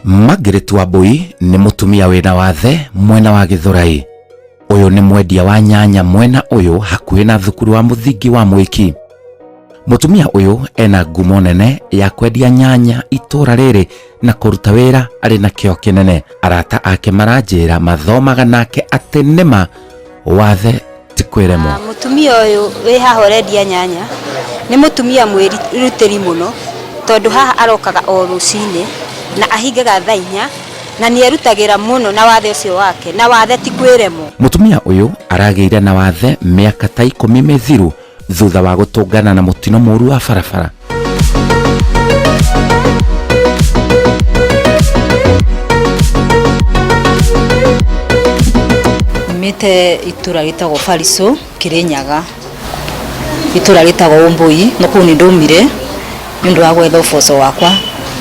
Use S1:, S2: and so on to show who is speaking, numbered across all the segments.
S1: Margaret Wambui ni mutumia wina wathe mwena wa Githurai. Uyu ni mwendia wa nyanya mwena uyu hakuhi na thukuru wa muthingi wa Mwiki. Mutumia uyu ena ngumo nene ya kwendia nyanya itura riri na kuruta wira ari na kio kinene. Arata ake maranjira mathomaga nake ati nima wathe ti kwiremo.
S2: Mutumia uyu wi haha urendia nyanya ni mutumia mwirutiri muno tondu haha arokaga o rucini na ahingaga thaa 4 na ni erutagira muno na wathe ucio wake na wathe ti kwiremo.
S1: Mutumia uyu arageire na wathe miaka ta 10 mithiru thutha wa gutungana na mutino muru wa barabara.
S2: Mite itura gitagwo Fariso Kirinyaga, itura gitagwo Umbui no kuni ndumire nundu wa gwetha uboco wakwa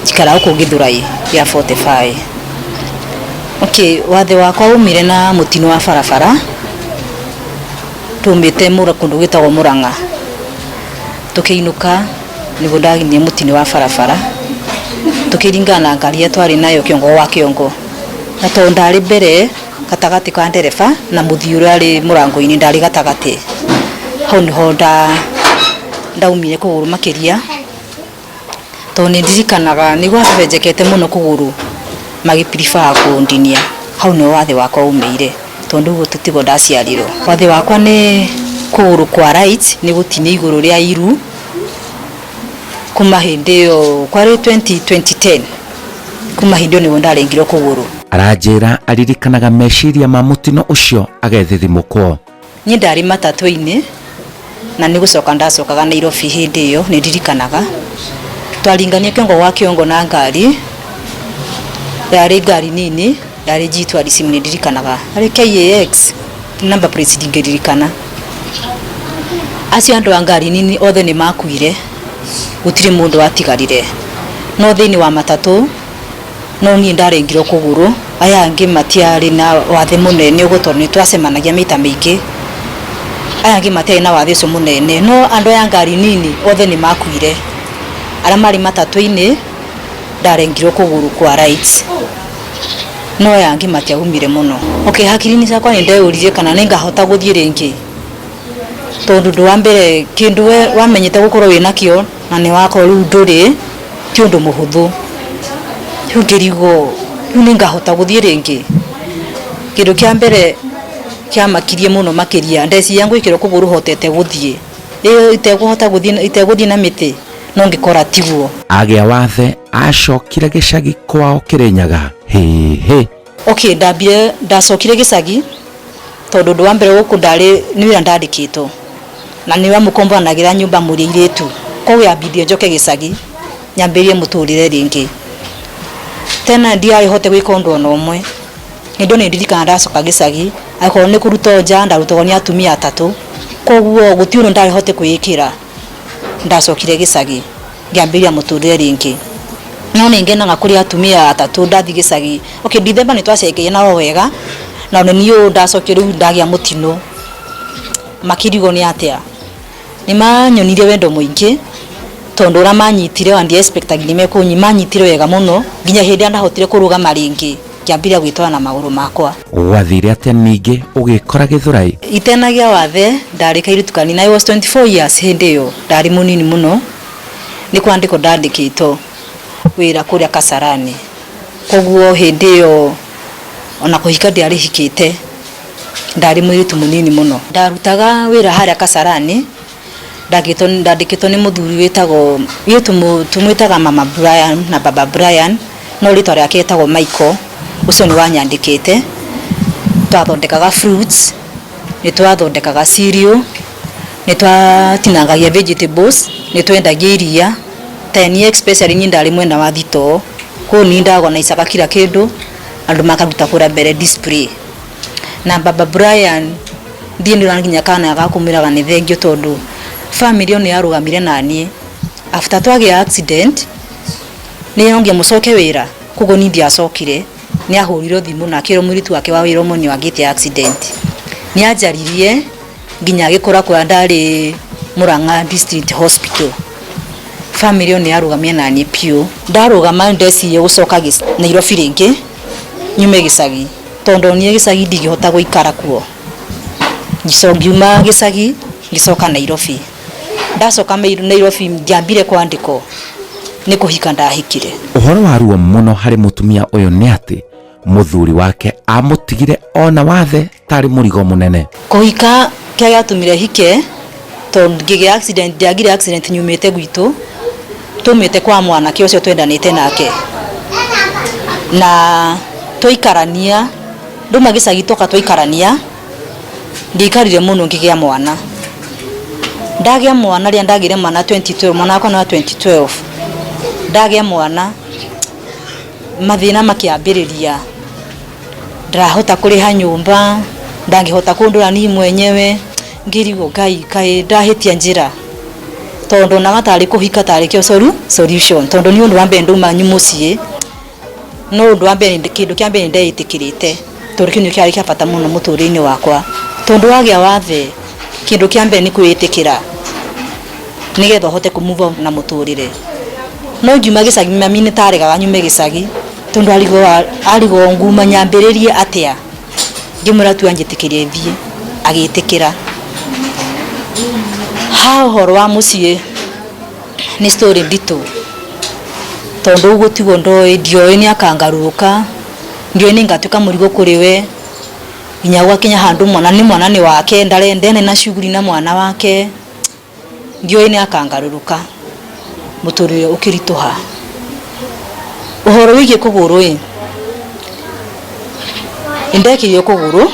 S2: jikara uko Githurai ya 45. Okay, wathe wakwa umire na mutino wa barabara tumite mura kundu gitagwo Muranga, tukiinuka nigo ndaginie mutino wa barabara tukiringana ngari yetu ari nayo kiongo wa kiongo na to ndari mbere katagati ka ndereba na muthiuri ari murango-ini ndari gatagati. Hau niho ndaumire kuguru makiria to ni ndirikanaga ni gwabenjekete muno kuguru magipirifa kundinia. Hau ni wathe wakwa umeire tondu guo tutigo ndaciarirwo. Wathe wakwa ni kuguru kwa right ni gutinia iguru ria iru kuma hindi yo kwa 2010 kuma hindi ni ndarengirwo kuguru.
S1: Aranjira aririkanaga meciria ma mutino ucio agethithimukwo.
S2: Ni ndari matatu-ini na ni gucoka ndacokaga Nairobi hindi yo ni ndirikanaga twaringania kiongo wa kiongo na ngari yari ngari nini yari jitwa disimu ni ndirikanaga ari KAX number plate ndingiririkana. Acio andu a ngari nini othe ni makuire gutire mundu watigarire no thini wa matatu no ni ndarengirwo kuguru. Aya angi matiari na wathe munene ugutondu ni twacemanagia mita mingi. Aya angi matiari na wathe ucio munene no andu ya ngari nini othe ni makuire. Ara mari matatu-ini ndarengirwo kuguru kwa right no aya angi matiaumire muno. Okay, hakiri-ini ciakwa ni ndeurire kana ningahota guthie ringi tondu ndu wa mbere kindu we wamenyete gukorwo wina kio na ni wako riu nduri ti undu muhuthu. Ngirigo ningahota guthie ringi. Kindu kia mbere kia makirie muno makiria ndeci yangu ikiro kuguru hotete guthie iteguhota guthie na miti no ngikora tiguo.
S1: Agia wathe acokire gicagi kwao Kirinyaga. He
S2: Okay, ndacokire gicagi tondu ndu wa mbere guku ndari ni wira ndandikitwo na ni wa mukombanagira nyumba muri iritu ko yambithie njoke gicagi nyambirie muturire ringi. Tena ndiari hote gwika undu ona umwe ndo ni ndirikana ndacoka gicagi akorwo ni kuruta nja ndarutagwo ni atumia atatu koguo gutiuru ndari hote kwikira. Ndacokire gicagi ngiambiria muturire ringi no ni ngenaga kuri atumia atatu ndathi gicagi. Okay, December ni twacekeye nao wega na niyo ndacokire ndagia mutino makirigo ni atia ni manyonire wendo muingi tondu ra manyitire wa ndi expectagini mekunyi manyitire wega muno nginya hindi ndahotire kurugama ringi ngiambiria gwitwa na maguru makwa.
S1: Wathire atia ningi ugikora Githurai?
S2: Itenagia wathe ndari kairutukani na I was 24 years hindi yo ndari munini muno ni kwandiko ndandikito wira kuria Kasarani. Koguo hindi yo ona kuhika ndiari hikite ndari mwiritu munini muno ndarutaga wira haria Kasarani ndandikitwo ni muthuri witagwo tumwitaga Mama Brian na Baba Brian no ritwa riake etagwo Michael. Ucio ni wanyandikite. Twathondekaga fruits, ni twathondekaga cereal, ni twatinangagia vegetables, ni twendagia iria. Teni especially ni ndari mwena wa Thito ko ni ndagwa na isaka kila kindu andu makaruta kura mbere display. Na Baba Brian ndie ndiranginya kana agakumiraga ni thengio tondu family ni yarugamire nani after twagia accident ni yongia mucoke wira kugo ni ndiacokire ni ahuriro thimu na kiro mwiritu wake wa wiro moni wagite accident ni ajaririe nginya gikora kwa ndari Muranga District Hospital family yo ni arugamia na ni pio ndarugama ndecirie gucoka Nairobi ringi nyume gicagi tondo nie gicagi ndigihota guikara kuo ngiuma gicagi ngicoka Nairobi ndacoka Nairobi ngiambire kwandiko ni kuhika ndahikire.
S1: Uhoro wa ruo muno hari mutumia uyu ni ati muthuri wake amutigire ona wathe tari murigo munene.
S2: Kuhika kia gatumire hike to ngige accident ndiagire accident nyumite gwitu tumite kwa mwana kio cio twendanite nake na toikarania nduma gicagi toka toikarania ndikarire muno ngigia mwana ndagia mwana ria ndagire mwana 2012 mwana akwa na 2012 ndagia mwana mathina makiambiriria ndarahota kuriha nyumba ndangihota kundura ni mwenyewe ngirigo kai ndahitia njira tondo na gatari kuhika tari kio solution tondo ni undu wa mbere nduma nyumucie no undu wa mbere kindu kia mbere ndeitikirite tori kindu kia kia bata muno muturine wakwa tondo wagia wathe kindu kia mbere ni kwitikira nigetho hote ku move na muturire no njuma gicagi mami ni tari gaga nyume gicagi tondo arigo nguma nyambiririe atia ngimura tu anjitikirie thie agitikira horo wa mucie ni story ndito tondo ugutigo ndoi ndioe ni akangaruka ndio ni ngatuka murigo kuriwe inyagwa kinya handu mwana ni wake ndare ndene na shuguri na mwana wake ndio ni akangaruka muturire ukirituha uhoro wige kuguru indeki kuguru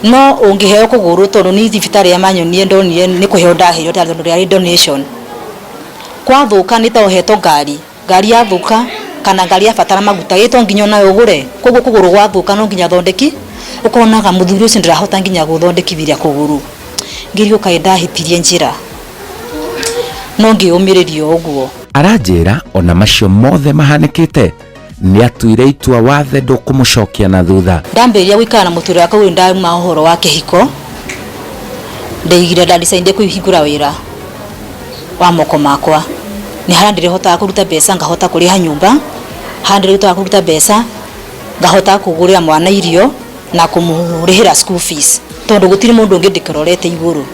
S2: no ungiheo kuguru tondu ni thibitari ya manyonie ndonire ni kuheo ndaheo tondu ya donation kwa thuka ni toheto ngari ya thuka kana ngari ya fatara maguta gito nginyo nayo ugure koguo kuguru gwa thuka no nginya thondeki ukonaga muthuri ucio ndirahota nginya guthondekithia kuguru ngirio kai ndahitirie njira no ngiumiririo uguo.
S1: Aranjira ona macio mothe mahanikite ni atuire itua wathe ndukumucokia na thutha.
S2: Ndambiria gwikara na muturire wakwa uyu ndauma uhoro wa kihiko ndeigire ndadicainde kuhingura wira wa moko makwa ni harandire hota kuruta pesa ngahota kuriha nyumba handire hota kuruta pesa ngahota kugurira mwana irio na kumurihira school fees tondu gutiri mundu ngindikirorete iguru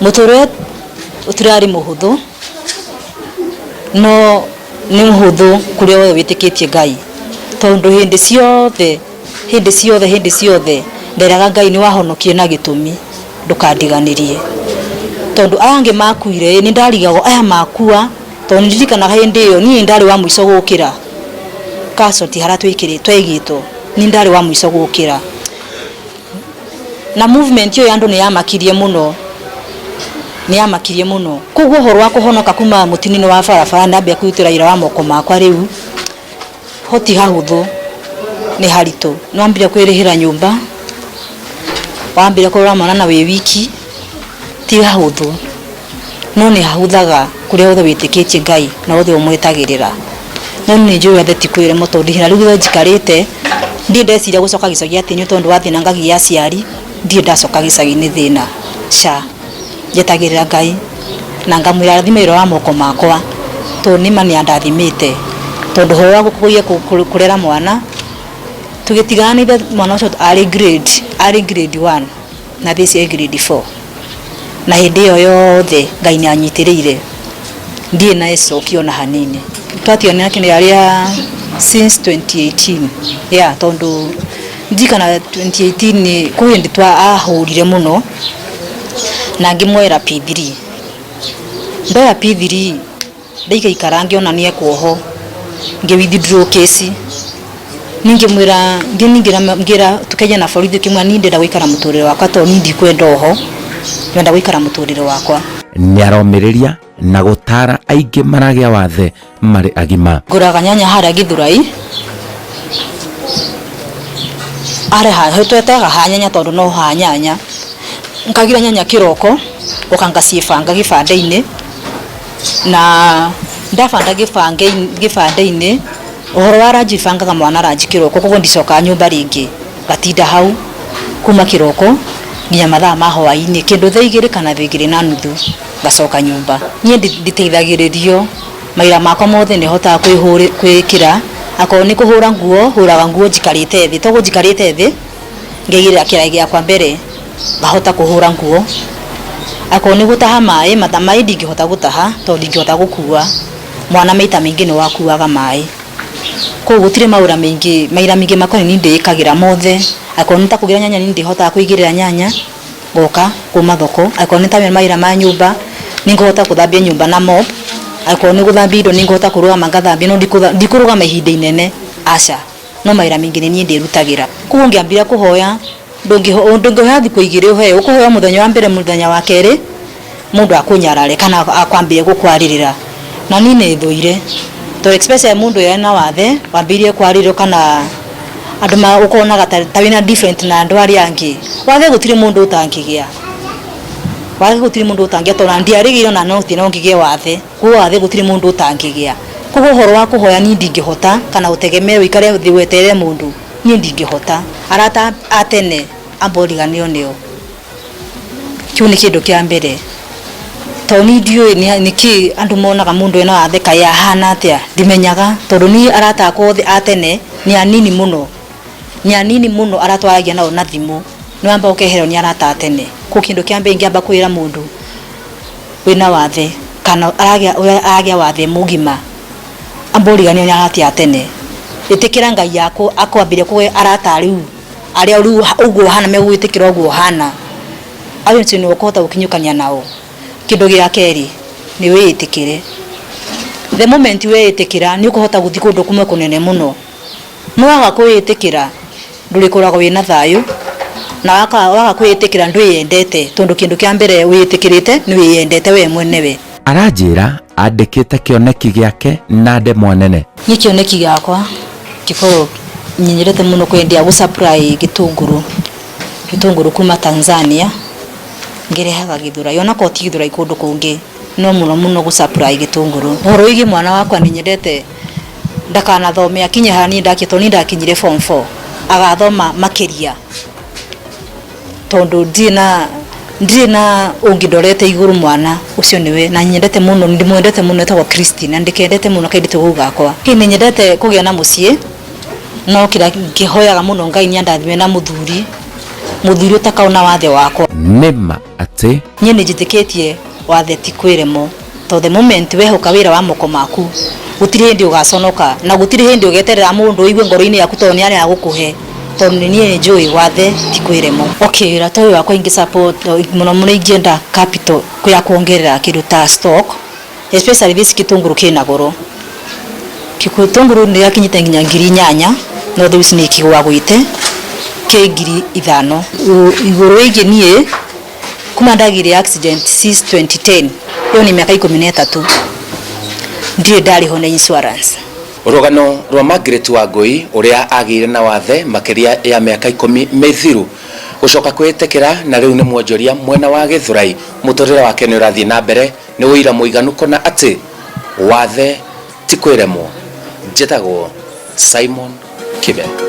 S2: muturire utirari muhuthu no ni muhuthu kuria wothe witikitie Ngai tondu hindi ciothe nderaga Ngai ni wahonokie na gitumi ndukandiganirie tondu ange makuire ni ndarigago aya makua tondu ndirikana hindi iyo ni ndari wa mwiso gukira kasoti haratu ikiri twegito ni ndari wa mwiso gukira na movement yo yandu ni yamakirie muno koguo horo wa kuhonoka kuma mutinini wa barabara ndambia kwitira ira wa moko makwa riu hoti hahuthu ni haritu no ambire kwirihira nyumba wambire kurora mwana na we wiki ti hahuthu no ni hahuthaga kuria othe witikitie Ngai na othe umwitagirira no ni njui athe tikwire mutondi hira riu njikarite ndi ndeciria gucoka gicagi ati ni tondu wa thina ngagi ya ciari ndi ndacoka gicagi ni thina jetagirira Ngai na ngamwira thimiro wa moko makwa to ni mani andathimite tondu hora gukuye kurera mwana tugitiganire mwana ucio ari grade 1 na thisi grade 4 na hindi yo yothe Ngai ni anyitiriire ndie na icokio na hanini twatio ni akini aria since 2018 tondu ndikana 2018 ni kuhindi twa ahurire muno na ngimwera P3 ndoya P3 ndaiga ikarangi ona nie kuoho nge withdraw case ningemwira ngira tukeja na borithi kimwa ninde nda gwikara muturire wakwa to nindi kwenda oho nda gwikara muturire wakwa
S1: ni aromiriria na gutara aingi maragia wathe mari agima
S2: nguraga nyanya hara Githurai are ha twetaga ha nyanya tondu no ha nyanya nkagira nyanya kiroko ukanga cifanga gibande-ini na ndabanda gibande-ini uhoro wa ranji bangaga mwana ranji kiroko koguo ndicoka nyumba ringi gatinda hau kuma kiroko nginya mathaa ma hwaini kindu thaa 2 kana 2:30 ngacoka nyumba nie nditeithagiririo maira makwa mothe ni hota kwikira akoro ni kuhura nguo huraga nguo jikarite thi togo jikarite thi ngeigira kiraigi yakwa mbere ngahota kuhura nguo akoro ni gutaha mai matamai ndingihota gutaha to ndingihota gukua mwana maita mingi ni wakuaga mai ko gutire maura mingi maira mingi makoni ni ndikagira mothe akoro nita kugira nyanya ni ndihota kuigirira nyanya goka kuma thoko akoro nita maira ma nyumba ningihota kuthambia nyumba na mop akoro ni guthambia indo ningihota kuruga mangathambia no ndikuruga mahinda inene aca no maira mingi ni ndirutagira kugo ngiambira kuhoya ndongihoya thiku igire uhe ukuhoya muthenya wa mbere muthenya wa keri mundu akunyarare kana akwambire gukwaririra na ni nithuire to especially mundu yana wathe wambirie kwaririra kana anduma ukonaga tawina different na andu ari angi wathe gutire mundu utangigia wathe gutire mundu utangia to na ndiarigiro na no tino ngigie wathe kuo wathe gutire mundu utangigia kugo horo wa kuhoya ni ndingihota kana utegemea wikare thiwetere mundu ni ndingihota arata atene amboriganio nio kiu ni kindu kia mbere to ni ndio niki andu monaga mundu ena wathe kai ahana atia ndimenyaga tondu ni arata akwa atene ni anini muno aratwaragia nao na thimu ni wamba ukehero ni arata atene ku kindu kia mbere ngiamba kwira mundu wina wathe kana aragia wathe mugima amboriganio ni arati atene itikira ngai yako akwambire kuwe arata riu aria riu uguo hana megwitikira uguo hana ayo ni ukota ukinyukania nao kindu gia keri ni witikire the moment witikira ni ukuhota guthi kundu kumwe kunene muno no waga kwitikira ndurikoragwo wina thayu na waga kwitikira ndwiyendete tondu kindu kia mbere witikirite ni wiyendete we mwenewe
S1: aranjira andikite kioneki giake na ndemwa nene
S2: ni kioneki giakwa kiforo nyinyirete muno kwendia gusupply gitunguru kuma Tanzania ngerehaga githura yona ko ti githura ikundu kungi no muno gusupply gitunguru horo igi mwana wakwa ninyendete ndakana thome akinye hani ndakito ni ndakinyire form 4 agathoma makiria tondu ndina ungidorete iguru mwana ucio niwe na nyendete muno ndimwendete muno etagwa Christina ndikendete muno kaindite gugakwa kini nyendete kugia na mucie no kira ngihoyaga muno ngai ni andathime na muthuri utakaona wathe wako
S1: nima ati
S2: nye nijitikitie wathe ti kwiremo to the moment wehoka wira wa moko maku gutire hindi ugaconoka na gutire hindi ugeterera mundu igwe ngoro-ini yaku to ni ari agukuhe to ni njui wathe ti kwiremo okay ratoyo wakwa ingi support muno ingienda capital kuya kuongerera kindu ta stock especially this kitunguru kina goro kitunguru ni yakinyite nginya 8,000 no those ni kigwa gwite ke 5,000 igoro igi nie kuma ndagire accident since 2010 yo ni miaka 13 ndiye ndari ho na insurance
S1: rugano rwa Margaret Wangui uria agire na wathe makiria ya miaka 10 mithiru gucoka kwitekera na riu ni mwonjoria mwena wa Githurai mutorera wake ni urathie na mbere ni wira muiganu kona ati wathe ti kwiremo. Njĩtagwo Simon Kibe.